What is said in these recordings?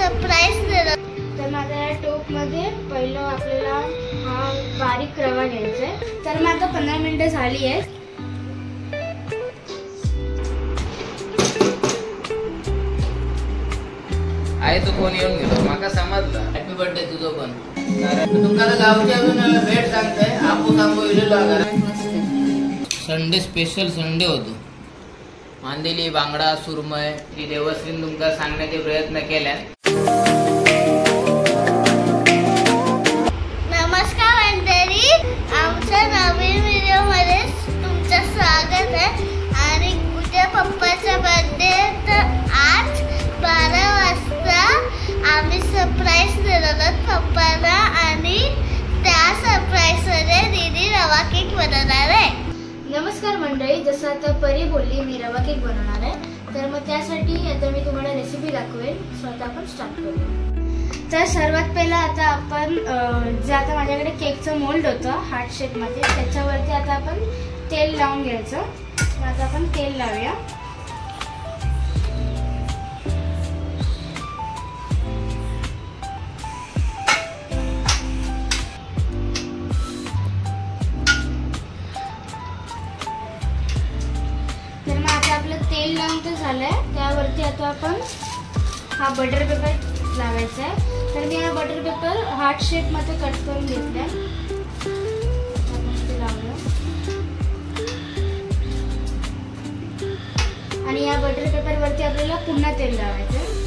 Surprise दिलं. तर माझ्या या टोपमध्ये पहिलं आपल्याला हा बारीक रवा घ्यायचा आहे. तर मग आता 15 मिनिटं झाली आहेत. आहे तो कोण येऊन गेलो माका समजलं. हॅपी बर्थडे तुझं पण. तुमका गावची अजून भेट सांगताय. आंबो इलेलो संडे स्पेशल संडे होतो. मांदेली बांगडा सुरमय ती देवश्रीन तुमका सांगण्याचे प्रयत्न केल्या. नमस्कार मंडळी, आमच्या नवीन व्हिडिओ मध्ये तुमचं स्वागत आहे. आणि उद्या पप्पाचा बर्थडे, तर आज 12 वाजता आम्ही सरप्राईज दिलं पप्पाला. आणि त्या सरप्राईज मध्ये दीदी रवा केक बनवणार आहे. नमस्कार मंडळी, जसं आता परी बोलली मी रवा केक बनवणार आहे. तर मग त्यासाठी आता मी तुम्हाला रेसिपी दाखवेल. सो आता आपण स्टार्ट करूया. तर सर्वात पहिला आता आपण जे आता माझ्याकडे केकचं मोल्ड होतं हार्ट शेपमध्ये, त्याच्यावरती आता आपण तेल लावून घ्यायचं. आता आपण तेल लावूया. तर मग आता आपलं तेल लावून तर झालंय. त्यावरती आता आपण हा बटर पेपर लावायचा आहे. तर मी हा बटर पेपर हार्ट शेप मध्ये कट करून घेतलाय. लावलं आणि या बटर पेपर वरती आपल्याला पुन्हा तेल लावायचं.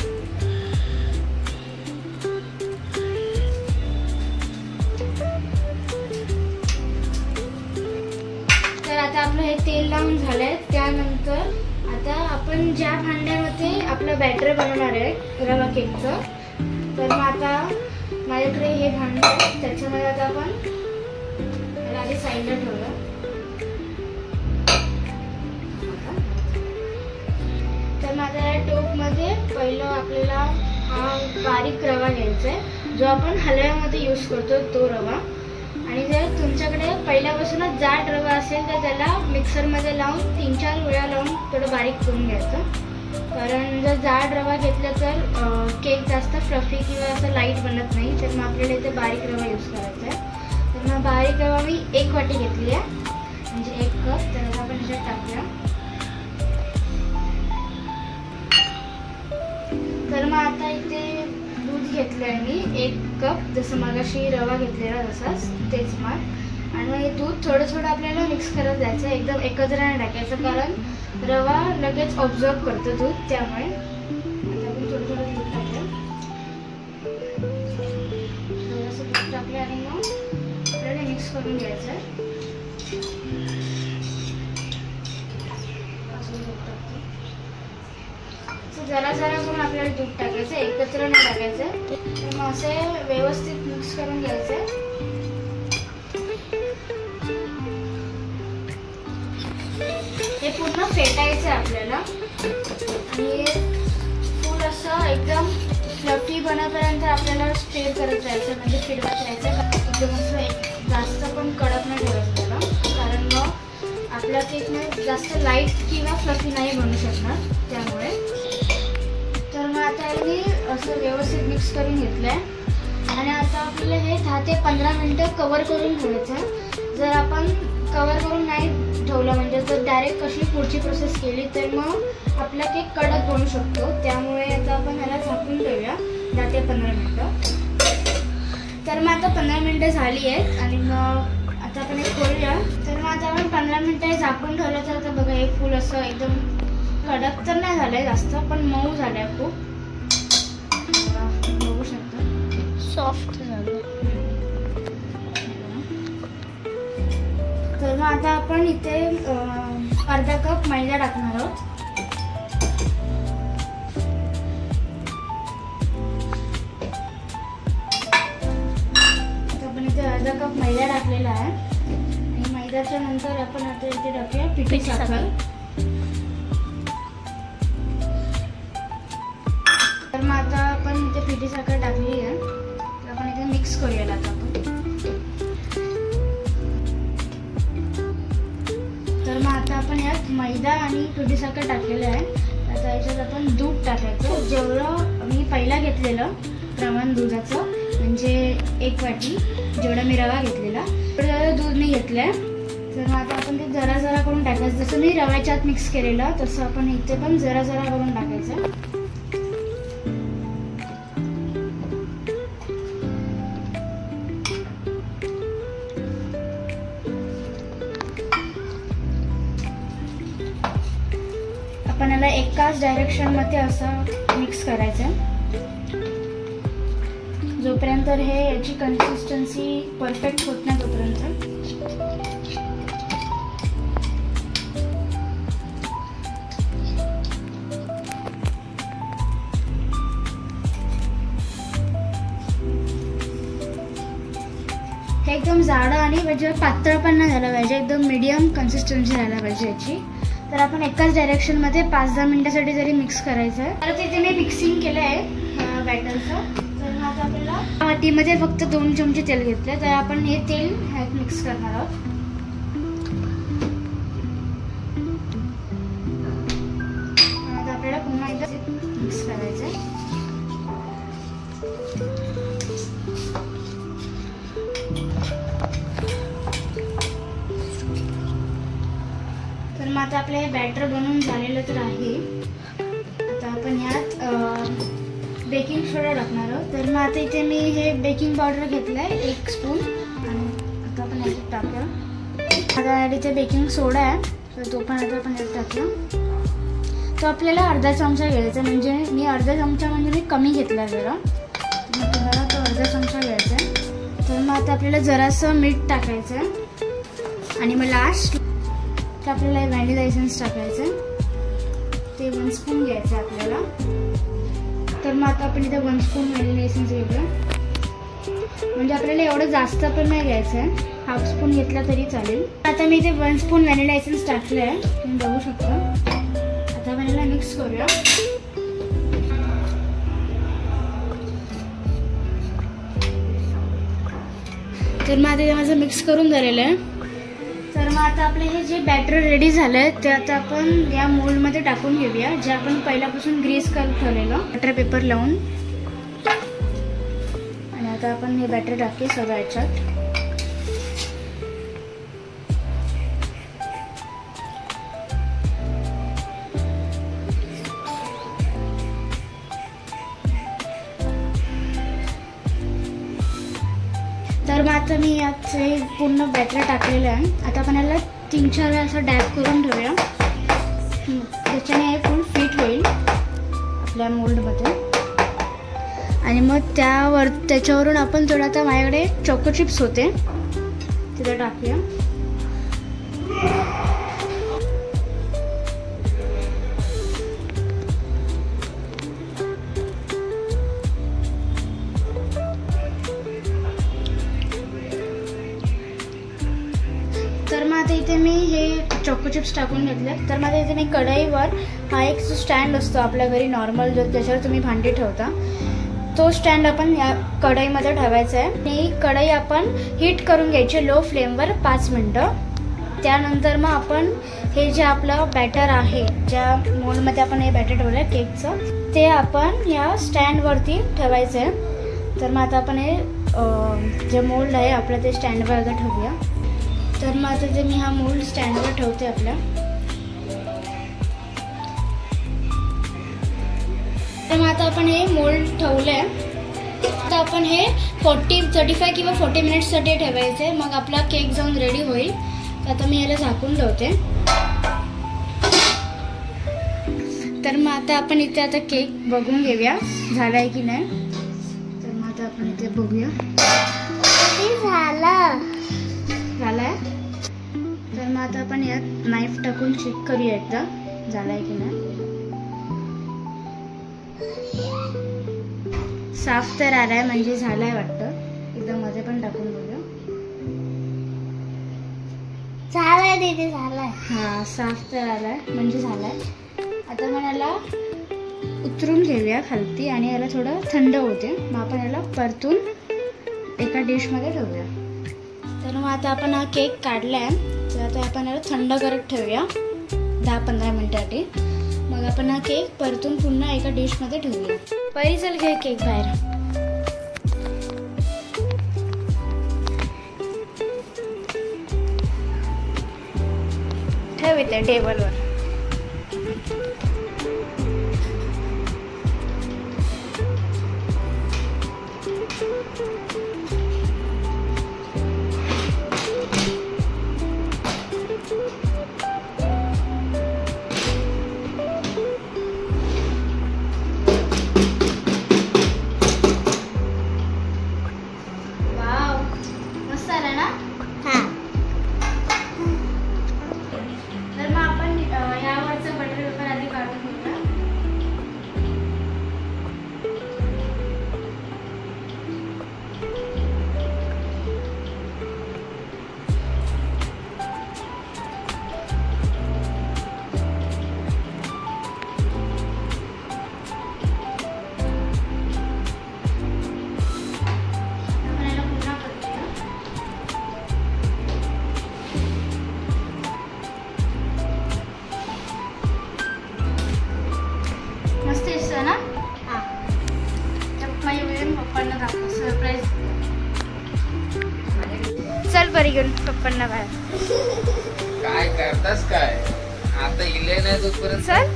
तर आता आपलं हे तेल लावून झालंय. त्यानंतर आता आपण ज्या भांड्यामध्ये आपलं बॅटर बनवणार आहे रवा केकचं, तर मग आता माझ्याकडे हे भांडं आहे. त्याच्यामध्ये आता आपण आधी साईडला ठेवलं. तर मग आता या टोपमध्ये पहिलं आपल्याला हा बारीक रवा घ्यायचा आहे, जो आपण हलव्यामध्ये यूज करतो तो रवा. आणि जर तुमच्याकडे पहिल्यापासूनच जाड रवा असेल तर त्याला मिक्सरमध्ये लावून 3-4 वेळा लावून थोडं बारीक करून घ्यायचं. कारण जर जाड रवा घेतला तर केक जास्त फ्लफी किंवा असं लाईट बनत नाही. तर मग आपल्याला इथे बारीक रवा यूज करायचा आहे. तर मग बारीक रवा मी 1 वाटी घेतली आहे, म्हणजे 1 कप. तर आपण ह्याच्यात टाकूया. तर मग आता इथे दूध घेतलं आहे मी 1 कप, जसं मगाशी रवा घेतलेला तसाच तेच माप. आणि मग हे दूध थोडं थोडं आपल्याला मिक्स करत जायचं, एकदम एकत्र नाही टाकायचं, कारण रवा लगेच ऑब्झर्व करतो दूध. त्यामुळे आता आपण थोडं थोडं दूध टाकलं. थोडंसं दूध टाकलं आणि मग आपल्याला मिक्स करून घ्यायचं आहे. जरा जरा करून आपल्याला दूध टाकायचं, एकत्र नाही टाकायचं. मग असे व्यवस्थित मिक्स करून घ्यायचं. हे पूर्ण फेटायचं आपल्याला. आणि फुल असं एकदम फ्लफी बनपर्यंत आपल्याला स्टीर करत राहायचं, म्हणजे फिरवत राहायचं. एकदम असं जास्त पण कडक नाही ठेवायचं त्याला, कारण मग आपला केक जास्त लाईट किंवा फ्लफी नाही बनू शकणार. त्यामुळे तर मग आता मी असं व्यवस्थित मिक्स करून घेतलंय. आणि आता आपल्याला हे 10 ते 15 मिनिटं कवर करून ठेवायचं. जर आपण कवर करून नाही ठेवलं, म्हणजे जर डायरेक्ट कशी पुढची प्रोसेस केली तर मग आपला केक कडक बनू शकतो. त्यामुळे आता आपण ह्याला झाकून ठेवूया 10 ते 15 मिनिटं. तर मग आता 15 मिनिटं झाली आहेत आणि मग आता आपण हे खोलूया. तर मग आता आपण 15 मिनिटं झाकून ठेवलं. तर आता बघा हे फुल असं एकदम कडक तर नाही झालंय जास्त, पण मऊ झालंय खूप. बघू शकता सॉफ्ट झालं. तर मग आता आपण इथे अर्धा कप मैदा टाकणार आहोत. आपण इथे अर्धा कप मैदा टाकलेला आहे. आणि मैद्याच्या नंतर आपण आता इथे टाकूया पिठी साखर. तर मग आता आपण इथे पिठी साखर टाकली आहे. तर आपण इथे मिक्स करूया आता आपण. तर मग आता आपण यात मैदा आणि पिठी साखर टाकलेलं आहे. आता याच्यात आपण दूध टाकायचं. जेवढं मी पहिला घेतलेलं प्रमाण दुधाचं, म्हणजे 1 वाटी जेवढा मी रवा घेतलेला तेवढं दूध मी घेतलंय. तर मग आता आपण ते जरा जरा करून टाकायचं. जसं मी रव्याच्या आत मिक्स केलेलं तसं आपण इथे पण जरा जरा करून टाकायचं. आपण याला एकाच डायरेक्शनमध्ये असं मिक्स करायचं जोपर्यंत हे याची कन्सिस्टन्सी परफेक्ट होत नाही तोपर्यंत. हे एकदम जाडं आणि म्हणजे पातळ पण नाही झालं पाहिजे, एकदम मीडियम कन्सिस्टन्सी राहायला पाहिजे याची. तर आपण एकाच डायरेक्शनमध्ये 5-10 मिनिटासाठी जरी मिक्स करायचं आहे. तर तिथे मी मिक्सिंग केलं आहे बॅटरचं. तर मग आता आपल्याला वाटीमध्ये फक्त 2 चमचे तेल घेतले, तर आपण हे तेल ह्यात मिक्स करणार आहोत. आता आपल्याला पुन्हा एकदा मिक्स करायचं आहे. तर मग आता आपलं हे बॅटर बनवून झालेलं तर आहे. आता आपण ह्यात बेकिंग सोडा टाकणार आहोत. तर मग आता इथे मी हे बेकिंग पावडर घेतलं आहे 1 स्पून आणि आता आपण ह्याच्यात टाकूया. आता इथे बेकिंग सोडा आहे तर तो पण आता आपण ह्यात टाकला. तो आपल्याला अर्धा चमचा घ्यायचा, म्हणजे मी अर्धा चमचा म्हणजे मी कमी घेतला जरा, मग तुम्हाला तो अर्धा चमचा घ्यायचा आहे. तर मग आता आपल्याला जरासं मीठ टाकायचं आहे आणि मग लास्ट तर आपल्याला व्हॅनिला एसेन्स टाकायचं आहे, ते 1 स्पून घ्यायचं आहे आपल्याला. तर मग आता आपण इथे 1 स्पून व्हॅनिला एसेन्स घेऊया, म्हणजे आपल्याला एवढं जास्त पण नाही घ्यायचं आहे, 1/2 स्पून घेतला तरी चालेल. आता मी इथे 1 स्पून व्हॅनिला एसेन्स टाकलं आहे, तुम्ही बघू शकता. आता आपण याला मिक्स करूया. तर मग आता माझं मिक्स करून झालेलं आहे. तर मग आता आपले हे जे बॅटर रेडी झालं आहे ते आता आपण या मोल्डमध्ये टाकून घेऊया, जे आपण पहिल्यापासून ग्रीस करत ठेवलेलं बटर पेपर लावून. आणि आता आपण हे बॅटर टाकू सगळं याच्यात. तर मग आता मी यात पूर्ण बॅटर टाकलेलं आहे. आता आपण याला 3-4 वेळा असं डॅप करून ठेवूया, त्याच्याने हे फुल फिट होईल आपल्या मोल्डमध्ये. आणि मग त्याच्यावरून आपण थोडं, आता माझ्याकडे चोको चिप्स होते तिथे टाकूया. तर मग आता इथे मी हे चोको चिप्स टाकून घेतले. तर मग इथे मी कढईवर हा एक जो स्टँड असतो आपल्या घरी नॉर्मल, ज्याच्यावर तुम्ही भांडी ठेवता, तो स्टँड आपण या कढईमध्ये ठेवायचा आहे. आणि कढई आपण हीट करून घ्यायची लो फ्लेमवर 5 मिनटं. त्यानंतर मग आपण हे जे आपलं बॅटर आहे, ज्या मोल्डमध्ये आपण हे बॅटर ठेवलं आहे केकचं, ते आपण या स्टँडवरती ठेवायचं आहे. तर मग आता आपण हे जे मोल्ड आहे आपलं ते स्टँडवर आता ठेवूया. तर मग आता ते मी हा मोल्ड स्टँडवर ठेवते आपल्या. तर मग आता आपण हे मोल्ड ठेवलं आहे. आता आपण हे 35 किंवा 40 मिनिट्ससाठी ठेवायचं आहे, मग आपला केक जाऊन रेडी होईल. तर आता मी याला झाकून ठेवते. तर मग आता आपण इथे आता केक बघून घेऊया झाला आहे की नाही. तर मग आता आपण इथे बघूया झाला आहे. तर मग आता आपण यात नाईफ टाकून चेक करूया एकदा झाला आहे की नाही. साफ तर आलाय, म्हणजे झालाय वाटतं. एकदा मध्ये पण टाकून बघूया. झालाय दीदी, झालाय. हा, साफ तर आलाय, म्हणजे झालाय. आता आपण याला उतरून घेऊया खालती आणि याला थोडं थंड होते. मग आपण याला परतून एका डिशमध्ये ठेवूया. तर मग आता आपण हा केक काढलाय. तर आता आपण याला थंड करत ठेवूया 10-15 मिनिटासाठी. मग आपण हा केक परतून पुन्हा एका डिशमध्ये ठेवूया. परी चल घे केक बाहेर. ठेव इथे टेबलवर. चल परी घेऊन पप्पांना बाहेर. काय करतास काय आता इले नाही तोपर्यंत चल.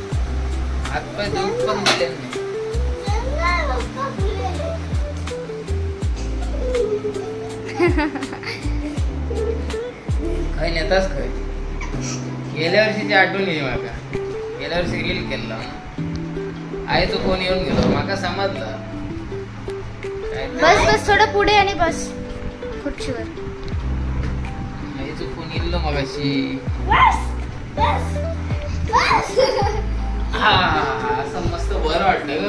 हातपाय दूध पण दिले नाही. काय नेतास काय गेल्या वर्षीची आठवण येईल माका. गेल्या वर्षी रील केला आईचं फोन येऊन गेलो माका समजलं. बस बस थोडं पुढे आणि बस खुर्चीवर. आईचं फोन येईल मगाशी. असं मस्त बरं वाटतं ग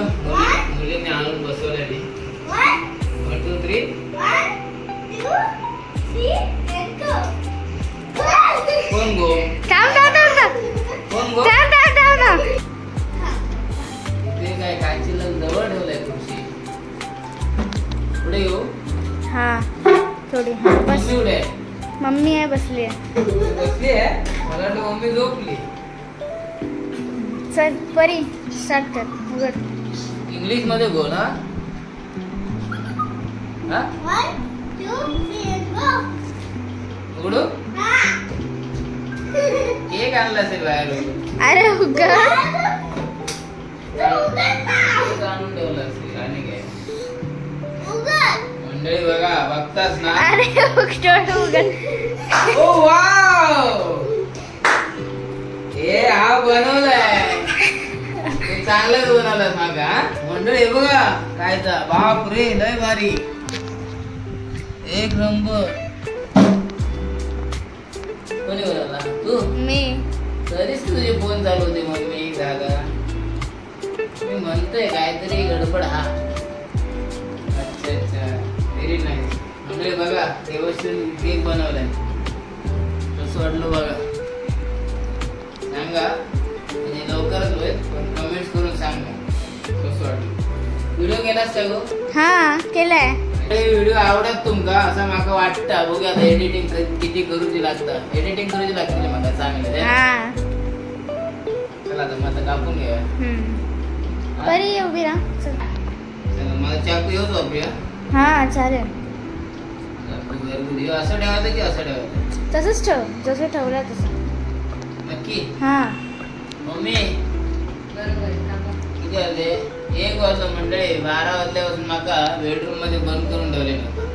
मुलीने आणून बसवलेली. 1 2 3 कोण गो कोण गो ते काय काचीला जवळ ठेवलंय खुर्ची. पुढे येऊ. हा थोडी. हा बस. मम्मी उडे मम्मी आहे बसली आहे. बसली आहे मला वाटलं मम्मी झोपली. चल परी स्टार्ट कर. उघड. इंग्लिश मध्ये बोल. हा उघडू. केक आणला असेल बाहेर. अरे उघड. आणून ठेवलं असेल आणि काय मंडळी बघा बघताच ना. अरे उघड. ओ वाव हे हा बनवलाय. ते चांगलंच बनवलं मागा मंडळी. बघा कायचा बाप रे लय भारी. एक नंबर. कोणी बनवला तू. मी. तरीच तुझे फोन चालू होते मग मी एक जागा. मी म्हणतोय काहीतरी गडबड. हा अच्छा अच्छा व्हेरी नाईस. म्हणजे बघा व्यवस्थित केक बनवलाय. कसं वाटलं बघा सांगा. म्हणजे लवकरच होईल पण कमेंट्स करून सांगा कसं वाटलं. व्हिडिओ केलास का गो. हा केलाय. व्हिडिओ आवडत तुमका असं माका वाटतं. बघूया आता एडिटिंग किती करूची लागतं. एडिटिंग करूची लागते माका चांगले. चला आता मग आता कापून घ्या. परी उभी राहा. चला मला चाकू येऊच वापरूया. हा चालेल. घरगुती असं ठेवायचं की असं ठेवायचं. तसंच ठेव जसं ठेवलं तसं. नक्की. हा मम्मी किती वाजले. 1 वाजता मंडळी. 12 वाजल्यापासून माका बेडरूम मध्ये बंद करून ठेवले नव्हतं.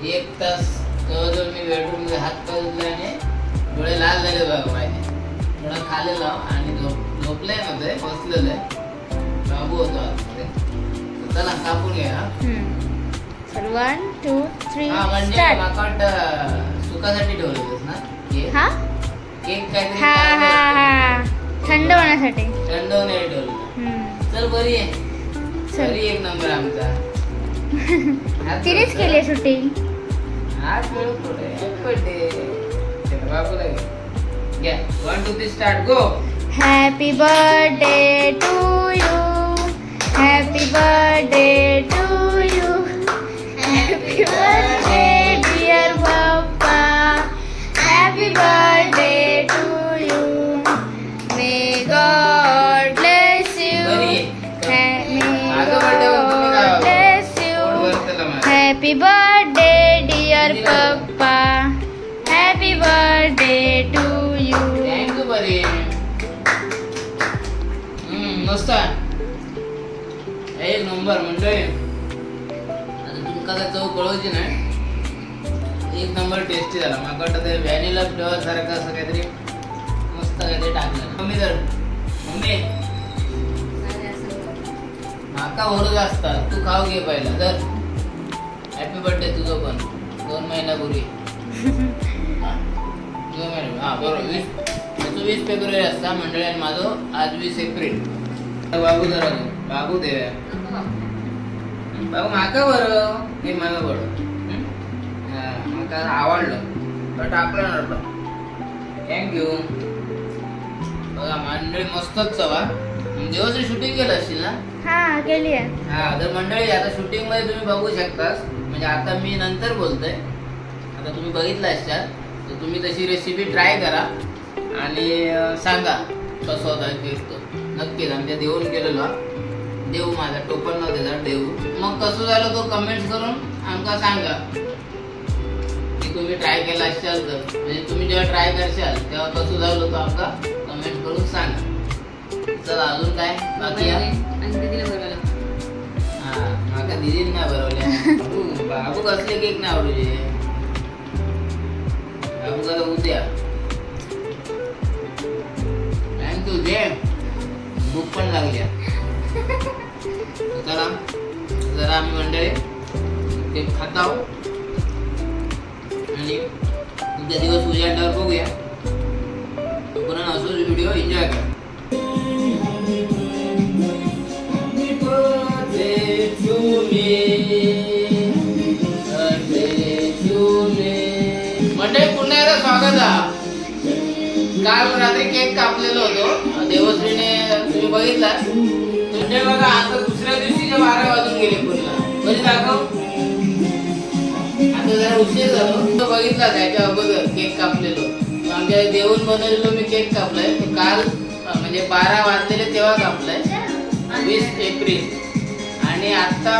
1 तास जवळजवळ मी बेडरूम मध्ये हात पाय धुतले आणि डोळे लाल झाले बघा माझे. थोडा खाली लाव आणि झोपले नव्हते बसलेले. बाबू होतो आतमध्ये. चला कापून घ्या. चल 1 2 3 म्हणजे स्टार्ट. माका वाटतं सुखासाठी ठेवलेलंस ना केक. हा केक काहीतरी हा हा हा थंड होण्यासाठी. थंड होण्यासाठी ठेवलेलं. चल बरी आहे. बरी एक नंबर आमचा. तिनेच केली शूटिंग. हा खेळ पुढे बाबूला घ्या. 1 2 3 start go. Happy birthday to you. Happy birthday to you. Happy birthday dear पप्पा. Happy birthday to you. May God bless you. वाजता. एक नंबर मंडळी. आता तुमका काय चव कळवची नाही, एक नंबर टेस्टी झाला. मला वाटतं ते व्हॅनिला फ्लेवर सारखं असं काहीतरी मस्त काहीतरी टाकलं. मम्मी माका भरू जास्त तू खाऊ घे पहिला. तर हॅपी बर्थडे तुझं पण 2 महिन्यापूर्वी. हा बरोबर 20 फेब्रुवारी असता मंडळी आणि माझं आज 20 एप्रिल. बाबू जरा बाबू दे बाबू माका बरं हे मला बरं माका आवडलं बट आपलं नव्हतं. थँक्यू. बघा मंडळी मस्तच चवा. देवश्री शूटिंग केलं असतील ना? हा केली आहे. हा तर मंडळी आता शूटिंग मध्ये तुम्ही बघू शकतास. म्हणजे आता मी नंतर बोलतोय, आता तुम्ही बघितलं असाल तर तुम्ही तशी रेसिपी ट्राय करा आणि सांगा कसं होता केक. नक्कीच आमच्या देऊन गेलेलो देऊ माझा टोपण नव्हते त्याचा देऊ. मग कसं झालं तो कमेंट्स करून आमका सांगा की तुम्ही ट्राय केला असाल तर. म्हणजे तुम्ही जेव्हा ट्राय करशाल तेव्हा कसं झालं तो आमका कमेंट करून सांगा. चला अजून काय बाकी आहे? हा माका दिदीन नाही बरवल्या. बाबू कसले केक नाही आवडूचे. बाबू का उद्या थँक्यू दे. भूक पण लागली. चला जरा आम्ही मंडळी ते खात आहोत आणि उद्या दिवस उजाडल्यावर बघूया. पुन्हा असोच व्हिडिओ एन्जॉय करा. मंडळी पुन्हा एकदा स्वागत आहे. काल रात्री केक कापलेलो होतो देवश्रीने, तुम्ही बघितला. म्हणजे बघा आता दुसऱ्या दिवशीच्या 12 वाजून गेले पुन्हा. म्हणजे दाखव आता जरा उशीर झालो. तो बघितला त्याच्या अगोदर केक कापलेलो. आमच्या देऊन बनवलेलो मी केक कापलाय काल. म्हणजे 12 वाजलेले तेव्हा कापलाय 20 एप्रिल. आणि आता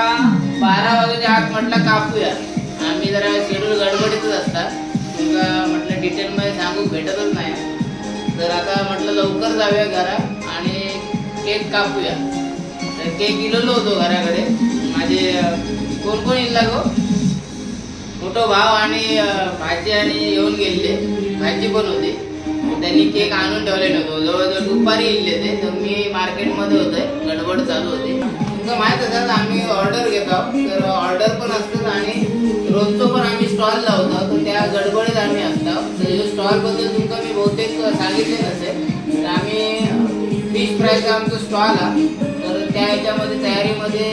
12 वाजायच्या आत म्हटलं कापूया. आम्ही जरा शेड्यूल गडबडीतच असतात, तुमका म्हटलं डिटेल मध्ये सांगू भेटतच नाही. तर आता म्हटलं लवकर जाऊया घरात आणि केक कापूया. तर केक इलेलो होतो घराकडे. माझे कोण कोण इल्ला गो मोठो भाव आणि भाजी आणि येऊन गेले. भाजी पण होती. त्यांनी केक आणून ठेवले नव्हतो. जवळजवळ दुपारी इल्ले ते. तर मी मार्केटमध्ये होते, गडबड चालू होती. तुमचं माहित असेल आम्ही ऑर्डर घेतो. तर ऑर्डर पण असतात आणि रोजचो पण आम्ही स्टॉल लावतो. तर त्या गडबडीत आम्ही असतो. तर स्टॉल बद्दल तुमका मी बहुतेक सांगितले नसेल. तर आम्ही फिश फ्रायचा आमचा स्टॉल आहे. तर त्या ह्याच्यामध्ये तयारीमध्ये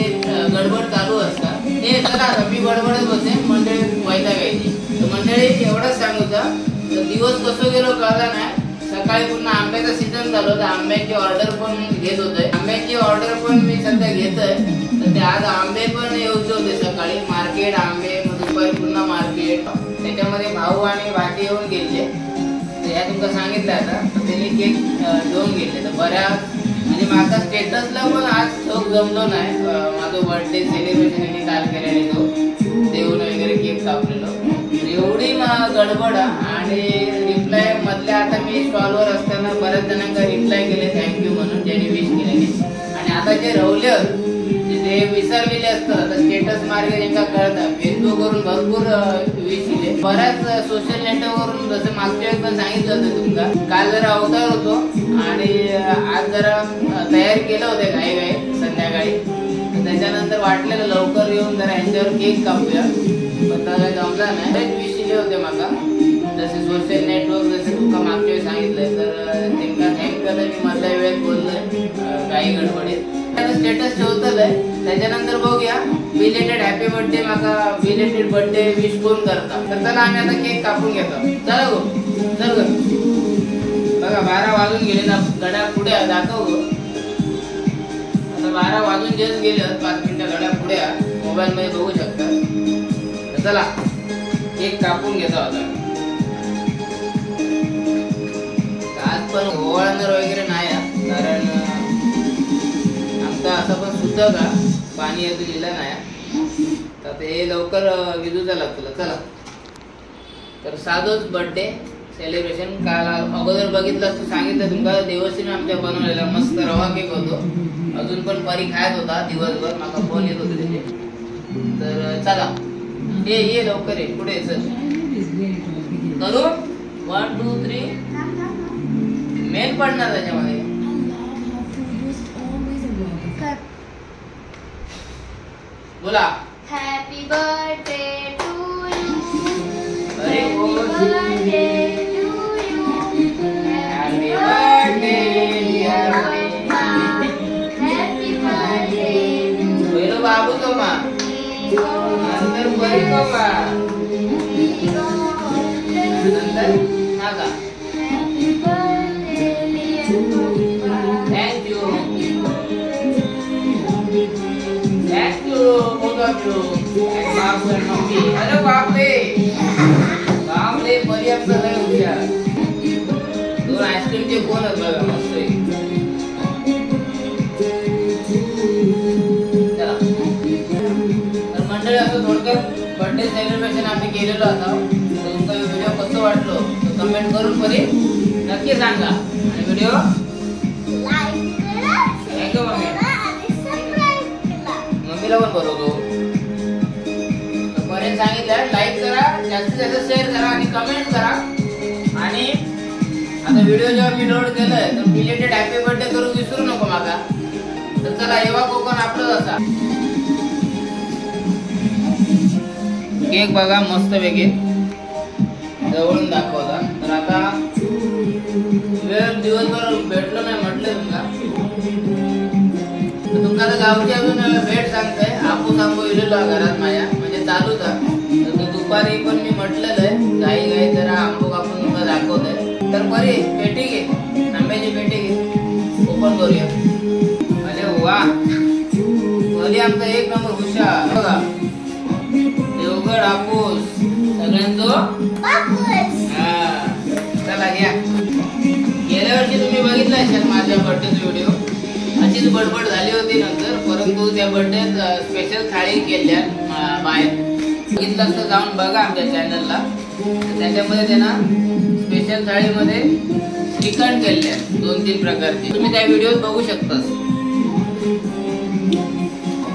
गडबड चालू असतात. हे चला मी गडबडच बसे मंडळी वैता घ्यायची. तर मंडळी एवढंच सांगूचा. तर दिवस कसं गेलो कळला नाही. सकाळी पुन्हा आंब्याचा सीझन झालो तर आंब्याची ऑर्डर पण घेत होते. आंब्याची ऑर्डर पण मी सध्या घेतोय. तर ते आज आंबे पण येऊचे होते. सकाळी मार्केट आंबे, दुपारी पुन्हा मार्केट. त्याच्यामध्ये भाऊ आणि भाजी येऊन गेले. तर ह्या तुमका सांगितलं आता. तर त्यांनी केक घेऊन गेले. तर बऱ्याच म्हणजे माझा स्टेटसला पण आज शोक जमलो नाही. माझं बर्थडे सेलिब्रेशन यांनी काल केलेले तो देऊन वगैरे केक कापलेलो. एवढी गडबड आणि रिप्लाय मधल्या आता मी स्टॉलवर असताना बऱ्याच जणांना रिप्लाय केले थँक्यू म्हणून ज्यांनी विश केलेले. आणि आता जे रवले जे विसरलेले असतात आता स्टेटस मार्गे ज्यांना कळतात फेसबुकवरून भरपूर विश केले. बऱ्याच सोशल नेटवर्कवरून जसं मागच्या वेळेस पण सांगितलं होतं तुमका. काल जरा अवतार होतो आणि आज जरा तयारी केलं होते घाई संध्याकाळी. त्याच्यानंतर वाटलेलं लवकर येऊन जरा यांच्यावर केक कापूया. पण त्याला जमला नाही. विश दिले होते मला जसे सोशल नेटवर्क जसे तुमका मागच्या वेळेस सांगितलंय. तर त्यांना थँक करता मी मधल्या वेळेत बोललोय काही गडबडीत. स्टेटस ठेवतच आहे. त्याच्यानंतर बघूया बिलेटेड हॅपी बर्थडे माका बिलेटेड बर्थडे विश कोण करता. तर चला आम्ही आता केक कापून घेतो. चला गो चल ग. बघा 12 वाजून गेले ना. गड्या पुढे दाखव गो. आता 12 वाजून जेच गेले 5 मिनिटं गड्या पुढे मोबाईल मध्ये बघू शकता. चला केक कापून घेतो आता. आज पण ओवाळणार वगैरे नाही कारण आमचा असं पण सुद्धा का पाणी येतो दिलं नाही. तर ते लवकर विजूचा लागतो. चला तर साधोच बर्थडे सेलिब्रेशन काल अगोदर बघितलं तू सांगितलं तुमका देवस्थानी आमच्या बनवलेला मस्त रवा केक होतो. अजून पण परी खायत होता दिवसभर, मला फोन येत होते त्याचे. तर चला ये लवकर ये, पुढे चल करू 1 2 3 मेन पडणार त्याच्यामध्ये. बोला हॅपी बर्थडे टू यू. अरे birthday to you. Happy birthday dear पप्पा. हॅपी बर्थडे टू पहिलं बाबू तो मा नंतर परी तो मा नंतर नाका. Happy birthday dear thank you both of you. बाबू and मम्मी. अरे बापरे बापरे परी आपलं लय हुशार. दोन आईस्क्रीमचे कोण आहेत बघा मस्त आहे. चला तर मंडळी असं थोडक्यात बर्थडे सेलिब्रेशन आम्ही केलेलं होतं. तुमचा व्हिडिओ कसं वाटलो तर कमेंट करून परी नक्की सांगा. आणि व्हिडिओ लाईक करा, थँक्यू मम्मी. आणि सबस्क्राइब करा. मम्मीला पण बोलवतो. पर्यंत सांगितलं लाईक करा, जास्तीत जास्त शेअर करा आणि कमेंट करा. आणि आता व्हिडिओ जेव्हा मी लोड केलाय तर बिलेटेड हॅपी बर्थडे करून विसरू नको मागा. तर चला येवा कोकण आपलं असा केक बघा मस्त वेगळे जवळून दाखवला. तर आता वेळ दिवसभर भेटलो नाही म्हटलं तुमका तर गावची अजून भेट सांगताय. आपूस आंबो इलेलो घरात माझ्या म्हणजे चालूच आहे. तर दुपारी पण मी म्हटलेलं आहे गाई गाई जरा आंबो कापून तुमका दाखवतोय. तर बरी पेटी घे, आंब्याची पेटी घे, ओपन करूया. अरे वा बरी आमचा एक नंबर हुशार बघा. देवगड आपूस सगळ्यांचो हा. चला घ्या. गेल्या वर्षी तुम्ही बघितला असाल माझ्या बर्थडेचा व्हिडिओ. अशीच बडबड झाली होती नंतर, परंतु त्या बर्थडेत स्पेशल थाळी केल्या बाहेर. बघितलं असतं जाऊन बघा आमच्या चॅनलला. त्याच्यामध्ये त्यांना स्पेशल थाळीमध्ये श्रीखंड केल्या 2-3 प्रकारचे. तुम्ही त्या व्हिडिओत बघू शकता.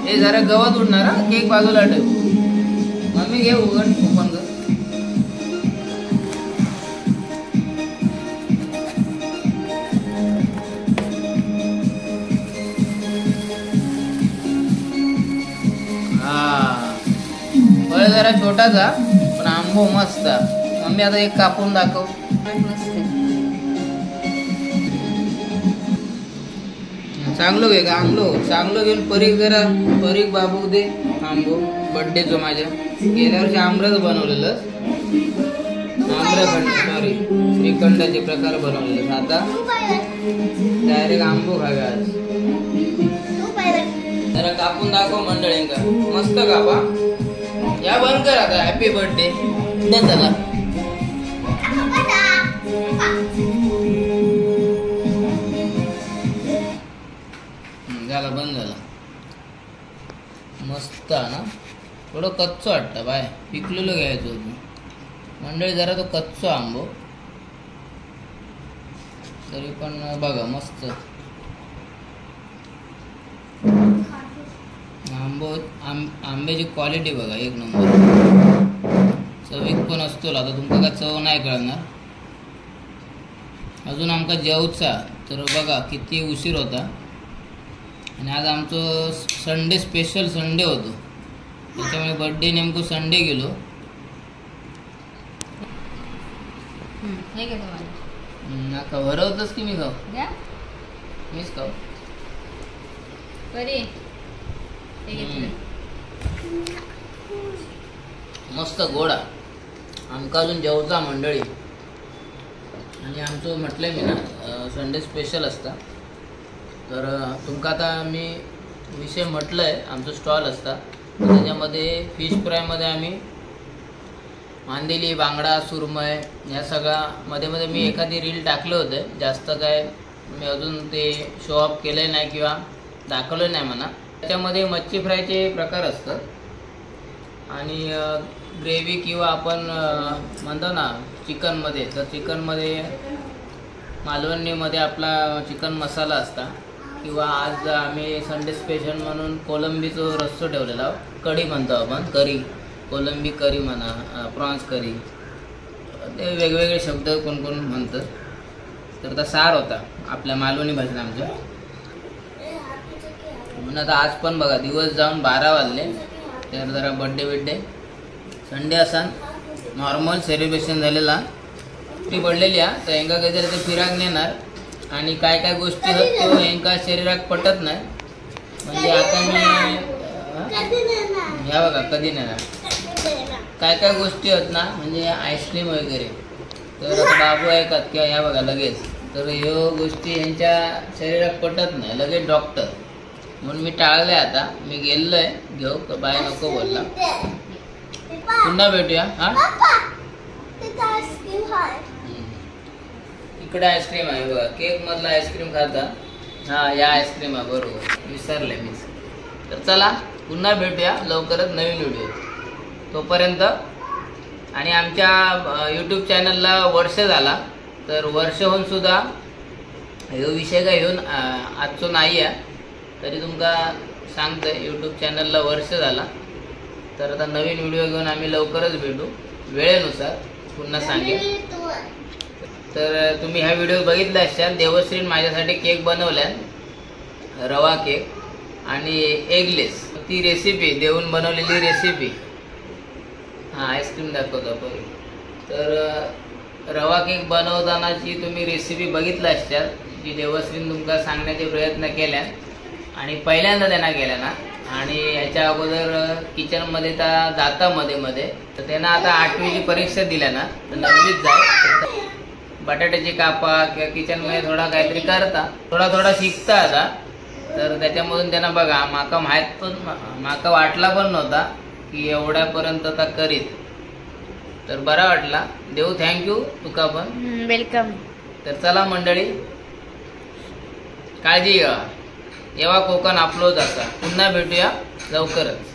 हे जरा गवत उडणार हा, केक बाजूला ठेव. मम्मी घे उघड ओपन कर. फळ जरा छोटाचा पण आंबो मस्त. मम्मी आता एक कापून दाखव. चांगलं घे का आंबलो चांगलं घेऊन परीक जरा परीक बाबू दे आंबो बर्थडे जो माझ्या. गेल्या वर्षी आम्रच बनवलेलं आम्रखंड सॉरी श्रीखंडाचे प्रकार बनवलेलं. आता डायरेक्ट आंबो खाव्या. जरा कापून दाखव मंडळींका मस्त कापा. या बंद कर आता हॅपी बर्थडे न चला. झाला बंद झाला. मस्त ना. थोडं कच्चं वाटतं बाय पिकलेलं घ्यायचं होतं मंडळी. जरा तो कच्चो आंबो तरी पण बघा मस्त आंबो. आंब्याची क्वालिटी बघा एक नंबर. चवीक पण असतो. आता तुमका काय चव नाही कळणार. अजून आमका जेवचा तर बघा किती उशीर होता. आणि आज आमचं संडे स्पेशल संडे होतो. त्याच्यामुळे बर्थडे नेमकं संडे गेलो. नाका भरवतच की मी खाऊ मीच खाऊ. मस्त गोडा आमका अजून जेवचा मंडळी. आणि आमचं म्हटलंय मी ना संडे स्पेशल असता. तर तुमका आता मी विषय म्हटलंय आमचं स्टॉल असता. त्याच्यामध्ये फिश फ्रायमध्ये आम्ही मांदेली बांगडा सुरमय ह्या सगळ्या मध्ये मध्ये मी एखादी रील टाकलं होतं. जास्त काय मी अजून ते शो ऑफ केलं नाही किंवा दाखवलं नाही म्हणा. त्याच्यामध्ये मच्छी फ्रायचे प्रकार असतात. आणि ग्रेव्ही किंवा आपण म्हणतो ना चिकनमध्ये, तर चिकनमध्ये मालवणीमध्ये आपला चिकन मसाला असता, किंवा आज आम्ही संडे स्पेशल म्हणून कोलंबीचा रस्सो ठेवलेला, कढी म्हणतो आपण, करी, कोलंबी करी म्हणा, प्रॉन्स करी, ते वेगवेगळे शब्द कोण कोण म्हणतं. तर आता सार होता आपल्या मालवणी भाषेत आमच्या. म्हणून आता आज पण बघा दिवस जाऊन 12 वाजले, तर जरा बड्डे संडे असा नॉर्मल सेलिब्रेशन झालेला. ती पडलेली आहे तर हेंका काहीतरी ते फिराक नेणार, आणि काय काय गोष्टी आहेत तो हेंका शरीरात पटत नाही. म्हणजे आता मी ह्या बघा कधी नेणार काय काय गोष्टी आहेत ना, म्हणजे आईस्क्रीम वगैरे, तर आता बाबू ऐकत किंवा ह्या बघा लगेच, तर ह्यो गोष्टी यांच्या शरीरात पटत नाही, लगेच डॉक्टर. म्हणून मी टाळलंय. आता मी गेलोय घेऊ, बाय नको बोलला. पुन्हा भेटूया. हा इकडे आईस्क्रीम आहे बघा, केक मधला आईस्क्रीम खाता. हा या आईस्क्रीम आहे, बरोबर विसरले मी. तर चला पुन्हा भेटूया लवकरच नवीन व्हिडिओ. तोपर्यंत, आणि आमच्या यूट्यूब चॅनलला वर्ष झाला, तर वर्ष होऊन सुद्धा ह्यो विषय काय घेऊन आजचो नाही आहे, तरी तुमका सांगतोय यूट्यूब चॅनलला वर्ष झाला. तर आता नवीन व्हिडिओ घेऊन आम्ही लवकरच भेटू, वेळेनुसार पुन्हा सांगेन. तर तुम्ही ह्या व्हिडिओ बघितला असाल, देवश्रीन माझ्यासाठी केक बनवल्यान, रवा केक आणि एगलेस, ती रेसिपी देऊन बनवलेली रेसिपी. हा आईस्क्रीम दाखवतो आपण. तर रवा केक बनवतानाची तुम्ही रेसिपी बघितला असाल, जी देवश्रीन तुमका सांगण्याचे प्रयत्न केल्या, आणि पहिल्यांदा त्यांना केल्या ना. आणि ह्याच्या अगोदर किचनमध्ये त्या जाता मध्ये, तर त्यांना आता 8वीची परीक्षा दिल्या ना, तर 9वीत जाय. बटाट्याची कापा किंवा किचनमध्ये थोडा काहीतरी करता, थोडा शिकता आता. तर त्याच्यामधून त्यांना बघा, माका वाटला पण नव्हता की एवढ्यापर्यंत आता करीत. तर बरा वाटला. देऊ थँक्यू तुका पण, वेलकम. तर चला मंडळी, काळजी घ्या. येवा कोकण आपलोच असा. पुन्हा भेटूया लवकरच.